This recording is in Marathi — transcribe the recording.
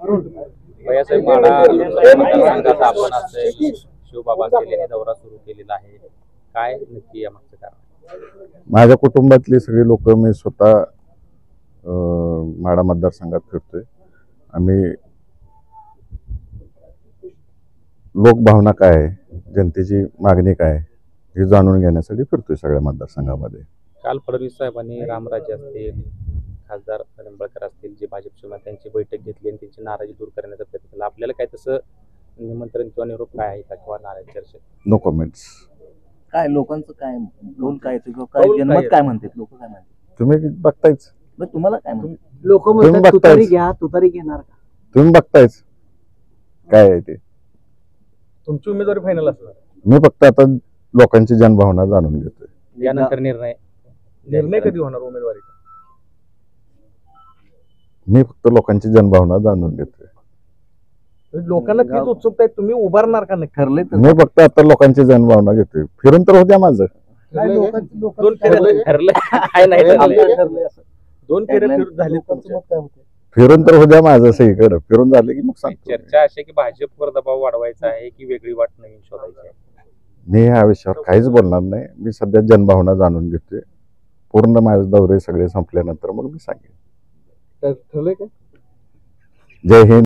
भैयासाहेब माढा मतदारसंघात आपण असेल शिवबाबा असेल यांनी दौरा सुरू केलेला आहे, काय नक्की यामागचं कारण? माझ्या कुटुंबातली सगळी लोक मी स्वतः माढा मतदारसंघात फिरतोय। आम्ही लोकभावना काय आहे, जनतेची मागणी काय हे जाणून घेण्यासाठी फिरतोय सगळ्या मतदारसंघामध्ये। काल फडणवीस साहेबांनी रामराजे असतील, खासदार निंबाळकर असतील, जे भाजपचे त्यांची बैठक घेतली आणि त्यांची नाराजी दूर करण्याचा प्रयत्न केला। आपल्याला काय तसं निमंत्रण किंवा निरोप काय आहे का किंवा नाराज चर्चा? No comments. काय लोकांचं काय बोल काय काय जनमत काय म्हणतात, लोक काय म्हणतात तुम्ही बघतायच, तुम्हाला काय म्हणतात? लोक म्हणतात तुतारी घ्या, तुतारी घेणार का? तुम्ही बघतायच काय आहे ते। तुमची उमेदवारी फायनल असणार? मी फक्त आता लोकांची जनभावना जाणून घेतोय। यानंतर निर्णय कधी होणार उमेदवारीचा? मी फक्त लोकांची जनभावना जाणून घेतोय। लोकांना तीच उत्सुकता आहे, तुम्ही उभारणार का? नाही ठरले तर मी फक्त आता लोकांची जनभावना घेतोय। फिरून तर होत्या माझं दोन फेरे ठरलं काय नाही ठरलं? दोन फेरे झाले तुमचे, फिरून तर होत्या माझं सगळीकडे फिरून झाले की मग सांगतो। चर्चा अशी की भाजपवर दबाव वाढवायचा आहे की वेगळी वाट नवीन शोधायची आहे? मी ह्या विषयावर काहीच बोलणार नाही। मी सध्या जनभावना जाणून घेतोय। पूर्ण माझे दौरे सगळे संपल्यानंतर मग मी सांगेन। ठरलंय का? जय हिंद।